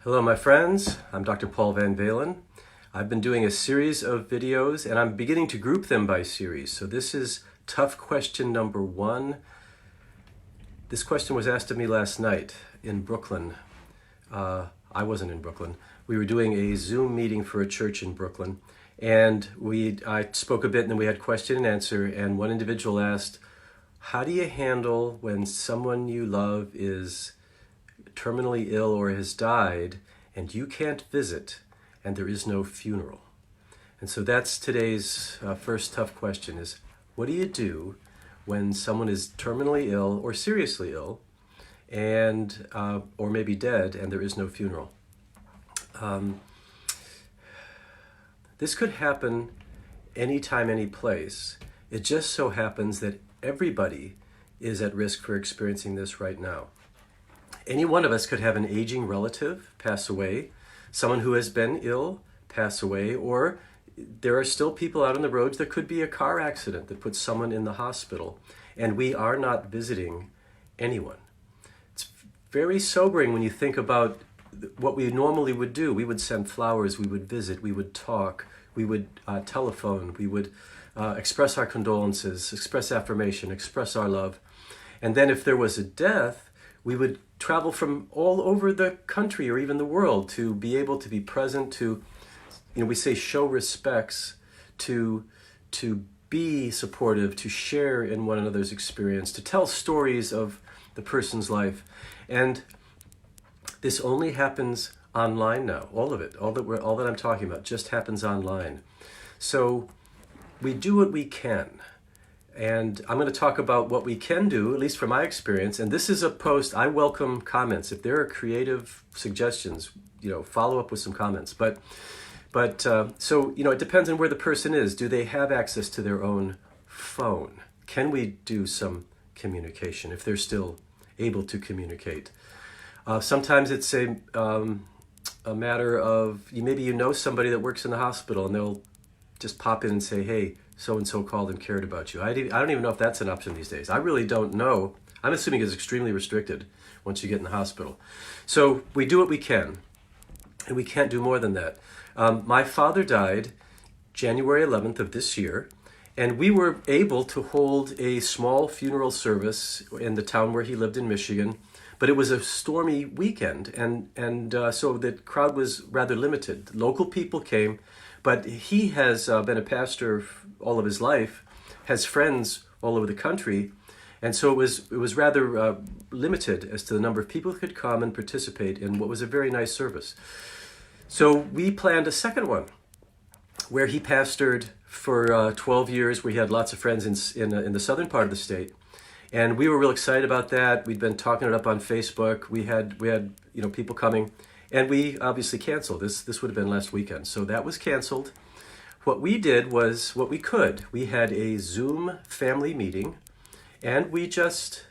Hello, my friends. I'm Dr. Paul Van Valen. I've been doing a series of videos and I'm beginning to group them by series. So this is tough question number 1. This question was asked of me last night in Brooklyn. I wasn't in Brooklyn. We were doing a Zoom meeting for a church in Brooklyn, and I spoke a bit and then we had question and answer, and one individual asked, how do you handle when someone you love is terminally ill or has died and you can't visit and there is no funeral? And so that's today's first tough question is, what do you do when someone is terminally ill or seriously ill and or maybe dead and there is no funeral? This could happen anytime, any place. It just so happens that everybody is at risk for experiencing this right now. Any one of us could have an aging relative pass away, someone who has been ill pass away, or there are still people out on the roads. There could be a car accident that puts someone in the hospital, and we are not visiting anyone. It's very sobering when you think about what we normally would do. We would send flowers, we would visit, we would talk, we would telephone, we would express our condolences, express affirmation, express our love. And then if there was a death, we would travel from all over the country or even the world to be able to be present, to, we say show respects, to be supportive, to share in one another's experience, to tell stories of the person's life. And this only happens online now. All of it, all that I'm talking about just happens online. So we do what we can. And I'm going to talk about what we can do, at least from my experience. And this is a post. I welcome comments. If there are creative suggestions, follow up with some comments. But so, it depends on where the person is. Do they have access to their own phone? Can we do some communication if they're still able to communicate? Sometimes it's a matter of, maybe somebody that works in the hospital and they'll just pop in and say, hey, so-and-so called and cared about you. I don't even know if that's an option these days. I really don't know. I'm assuming it's extremely restricted once you get in the hospital. So we do what we can, and we can't do more than that. My father died January 11th of this year, and we were able to hold a small funeral service in the town where he lived in Michigan, but it was a stormy weekend, and so the crowd was rather limited. Local people came, but he has been a pastor all of his life, has friends all over the country, and so it was rather limited as to the number of people who could come and participate in what was a very nice service. So we planned a second one, where he pastored for 12 years, where he had lots of friends in the southern part of the state. And we were real excited about that. We'd been talking it up on Facebook. We had people coming, and we obviously canceled. This would have been last weekend. So that was canceled. What we did was what we could. We had a Zoom family meeting, and we just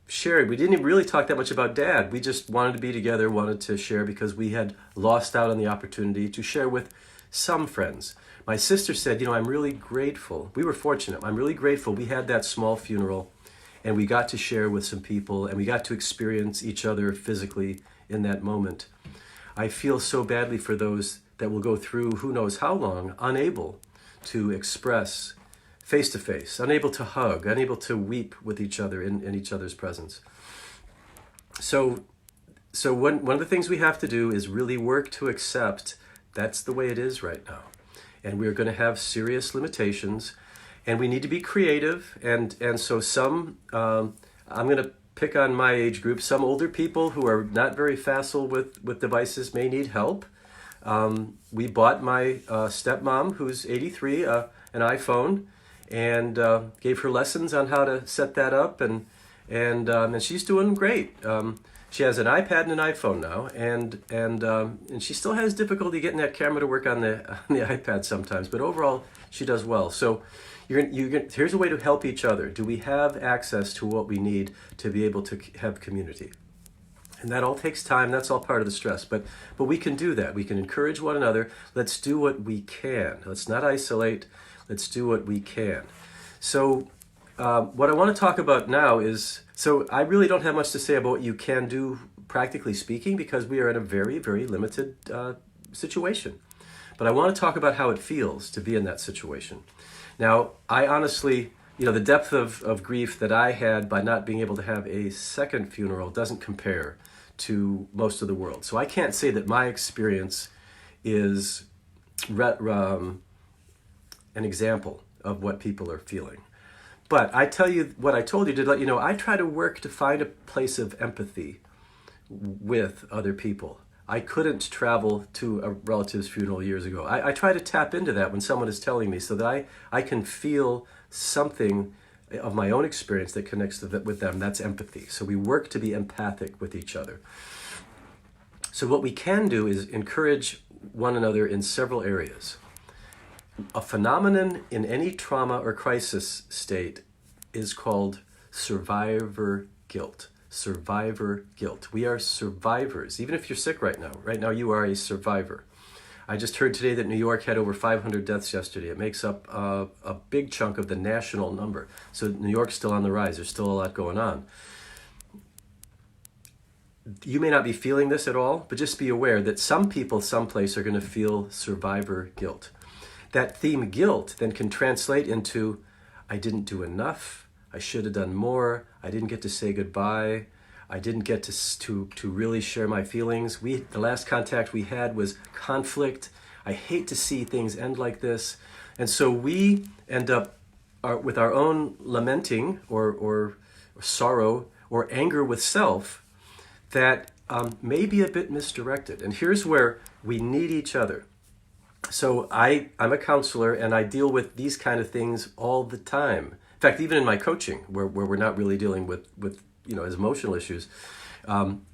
shared. We didn't even really talk that much about Dad. We just wanted to be together, wanted to share, because we had lost out on the opportunity to share with some friends. My sister said, I'm really grateful. We were fortunate. I'm really grateful we had that small funeral, and we got to share with some people, and we got to experience each other physically in that moment. I feel so badly for those that will go through who knows how long, unable to express face-to-face, unable to hug, unable to weep with each other in each other's presence. So one of the things we have to do is really work to accept that's the way it is right now. And we're going to have serious limitations, and we need to be creative. And so I'm going to pick on my age group. Some older people who are not very facile with devices may need help. We bought my stepmom, who's 83, an iPhone, and gave her lessons on how to set that up, and she's doing great. She has an iPad and an iPhone now, and she still has difficulty getting that camera to work on the iPad sometimes, but overall she does well. So here's a way to help each other. Do we have access to what we need to be able to have community? And that all takes time. That's all part of the stress. But we can do that. We can encourage one another. Let's do what we can. Let's not isolate. Let's do what we can. So what I want to talk about now is, so I really don't have much to say about what you can do practically speaking, because we are in a very, very limited situation. But I want to talk about how it feels to be in that situation. Now, I honestly, the depth of grief that I had by not being able to have a second funeral doesn't compare to most of the world. So I can't say that my experience is an example of what people are feeling. But I tell you what I told you to let you know, I try to work to find a place of empathy with other people. I couldn't travel to a relative's funeral years ago. I try to tap into that when someone is telling me so that I can feel something of my own experience that connects with them. That's empathy. So we work to be empathic with each other. So what we can do is encourage one another in several areas. A phenomenon in any trauma or crisis state is called survivor guilt. Survivor guilt. We are survivors. Even if you're sick right now. Right now you are a survivor. I just heard today that New York had over 500 deaths yesterday. It makes up a big chunk of the national number. So New York's still on the rise. There's still a lot going on. You may not be feeling this at all, but just be aware that some people someplace are going to feel survivor guilt. That theme guilt then can translate into, I didn't do enough, I should have done more, I didn't get to say goodbye, I didn't get to really share my feelings. The last contact we had was conflict. I hate to see things end like this. And so we end up with our own lamenting or sorrow or anger with self that may be a bit misdirected. And here's where we need each other. So I'm a counselor and I deal with these kind of things all the time. In fact, even in my coaching, where we're not really dealing with as emotional issues,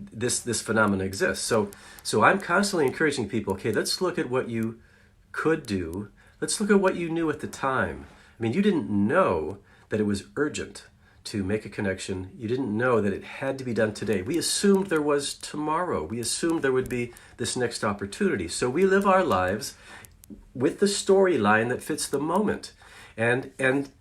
this phenomenon exists. So I'm constantly encouraging people, okay, let's look at what you could do. Let's look at what you knew at the time. I mean, you didn't know that it was urgent to make a connection. You didn't know that it had to be done today. We assumed there was tomorrow. We assumed there would be this next opportunity. So we live our lives with the storyline that fits the moment. And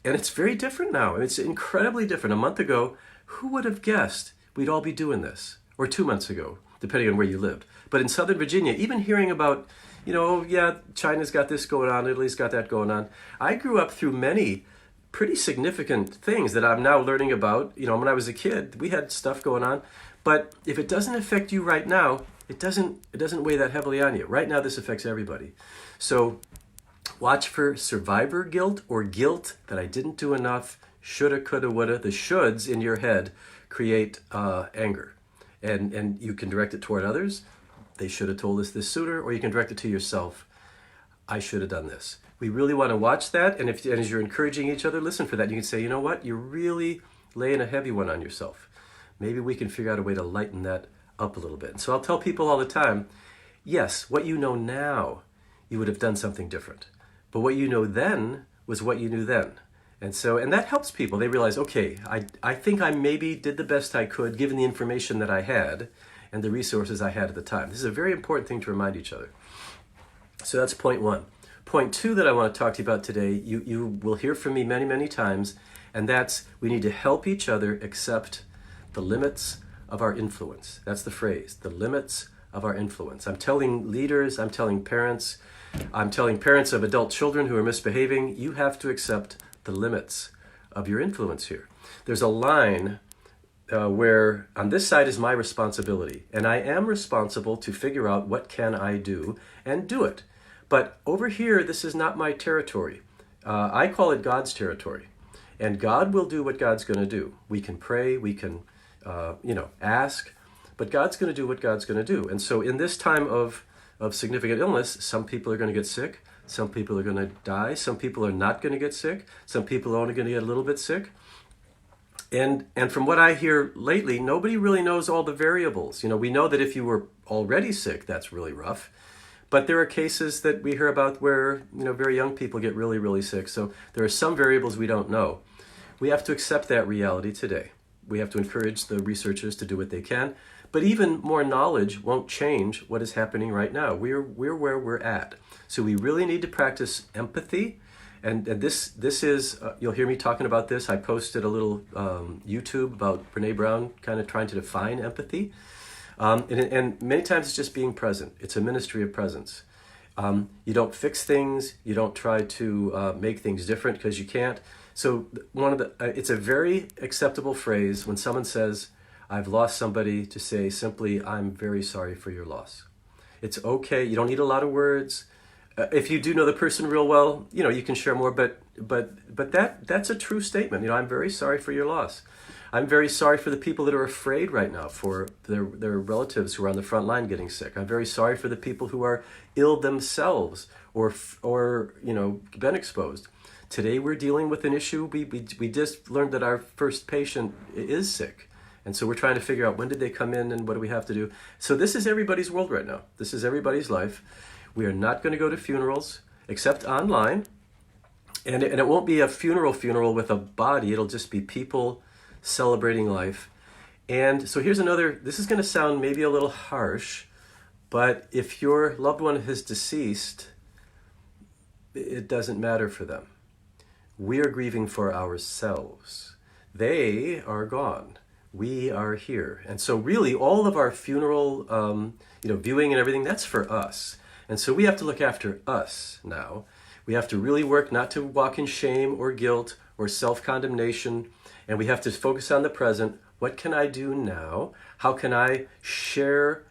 it's very different now. It's incredibly different. A month ago, who would have guessed we'd all be doing this? Or 2 months ago, depending on where you lived. But in Southern Virginia, even hearing about, China's got this going on, Italy's got that going on. I grew up through many pretty significant things that I'm now learning about. When I was a kid, we had stuff going on. But if it doesn't affect you right now, it doesn't weigh that heavily on you. Right now, this affects everybody. So watch for survivor guilt or guilt that I didn't do enough, shoulda, coulda, woulda. The shoulds in your head create anger. And you can direct it toward others. They should have told us this sooner. Or you can direct it to yourself. I should have done this. We really want to watch that. And as you're encouraging each other, listen for that. You can say, you know what? You're really laying a heavy one on yourself. Maybe we can figure out a way to lighten that up a little bit. And so I'll tell people all the time, yes, what you know now, you would have done something different. But what you know then was what you knew then. And that helps people. They realize, okay, I think I maybe did the best I could given the information that I had and the resources I had at the time. This is a very important thing to remind each other. So that's point one. Point two that I want to talk to you about today, you will hear from me many, many times, and that's we need to help each other accept the limits of our influence. That's the phrase, the limits of our influence. I'm telling leaders, I'm telling parents of adult children who are misbehaving, you have to accept the limits of your influence here. There's a line where on this side is my responsibility, and I am responsible to figure out what can I do and do it. But over here, this is not my territory. I call it God's territory, and God will do what God's going to do. We can pray, we can ask, but God's going to do what God's going to do. And so in this time of significant illness, some people are going to get sick, some people are going to die, some people are not going to get sick, some people are only going to get a little bit sick. And from what I hear lately, nobody really knows all the variables. We know that if you were already sick, that's really rough. But there are cases that we hear about where, very young people get really, really sick. So there are some variables we don't know. We have to accept that reality today. We have to encourage the researchers to do what they can. But even more knowledge won't change what is happening right now. We're where we're at. So we really need to practice empathy. And this is, you'll hear me talking about this. I posted a little YouTube about Brene Brown kind of trying to define empathy. And many times it's just being present. It's a ministry of presence. You don't fix things. You don't try to make things different because you can't. So it's a very acceptable phrase when someone says, I've lost somebody, to say simply, I'm very sorry for your loss. It's okay. You don't need a lot of words. If you do know the person real well, you can share more, but that's a true statement. I'm very sorry for your loss. I'm very sorry for the people that are afraid right now for their relatives who are on the front line getting sick. I'm very sorry for the people who are ill themselves or been exposed. Today we're dealing with an issue. We just learned that our first patient is sick. And so we're trying to figure out when did they come in and what do we have to do. So this is everybody's world right now. This is everybody's life. We are not going to go to funerals except online. And it won't be a funeral with a body. It'll just be people celebrating life. And so here's another, this is going to sound maybe a little harsh, but if your loved one is deceased, it doesn't matter for them. We are grieving for ourselves. They are gone. We are here. And so really all of our funeral viewing and everything, that's for us. And so we have to look after us now. We have to really work not to walk in shame or guilt or self-condemnation. And we have to focus on the present. What can I do now? How can I share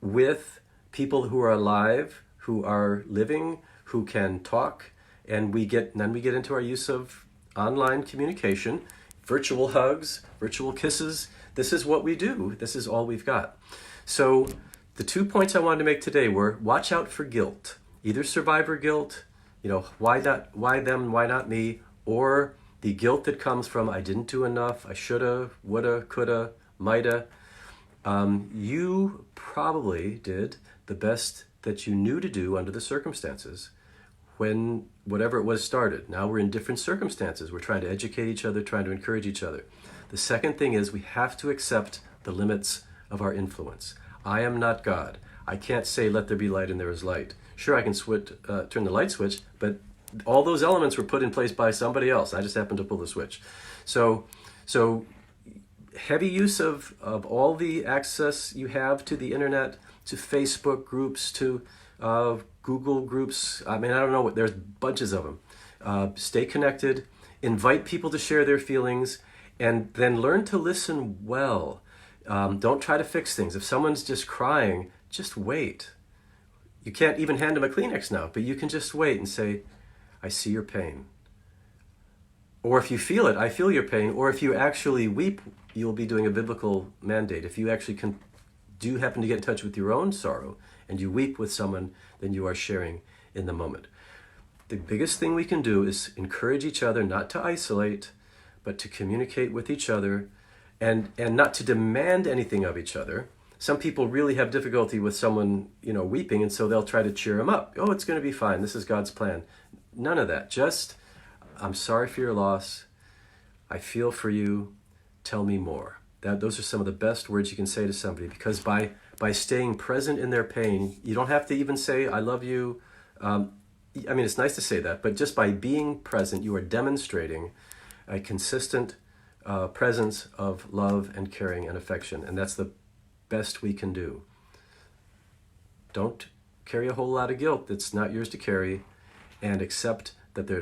with people who are alive, who are living, who can talk? And then we get into our use of online communication, virtual hugs, virtual kisses. This is what we do. This is all we've got. So the 2 points I wanted to make today were watch out for guilt, either survivor guilt, why them, why not me, or the guilt that comes from I didn't do enough, I shoulda, woulda, coulda, mighta. You probably did the best that you knew to do under the circumstances when whatever it was started. Now we're in different circumstances. We're trying to educate each other, trying to encourage each other. The second thing is we have to accept the limits of our influence. I am not God. I can't say, let there be light and there is light. Sure, I can turn the light switch, but all those elements were put in place by somebody else. I just happened to pull the switch. So heavy use of all the access you have to the internet, to Facebook groups, to Google groups. I mean, I don't know, there's bunches of them. Stay connected, invite people to share their feelings, and then learn to listen well. Don't try to fix things. If someone's just crying, just wait. You can't even hand them a Kleenex now, but you can just wait and say, I see your pain. Or if you feel it, I feel your pain. Or if you actually weep, you'll be doing a biblical mandate. If you actually do happen to get in touch with your own sorrow and you weep with someone, then you are sharing in the moment. The biggest thing we can do is encourage each other not to isolate, but to communicate with each other and not to demand anything of each other. Some people really have difficulty with someone, weeping, and so they'll try to cheer them up. Oh, it's going to be fine. This is God's plan. None of that. Just, I'm sorry for your loss. I feel for you. Tell me more. Those are some of the best words you can say to somebody, because by staying present in their pain, you don't have to even say, I love you. It's nice to say that, but just by being present, you are demonstrating a consistent presence of love and caring and affection, and that's the best we can do. Don't carry a whole lot of guilt that's not yours to carry, and accept that there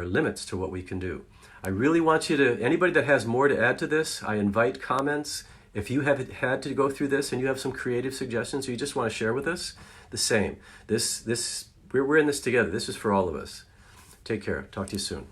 are limits to what we can do. I really want you to, anybody that has more to add to this, I invite comments. If you have had to go through this and you have some creative suggestions or you just want to share with us, the same. We're in this together. This is for all of us. Take care. Talk to you soon.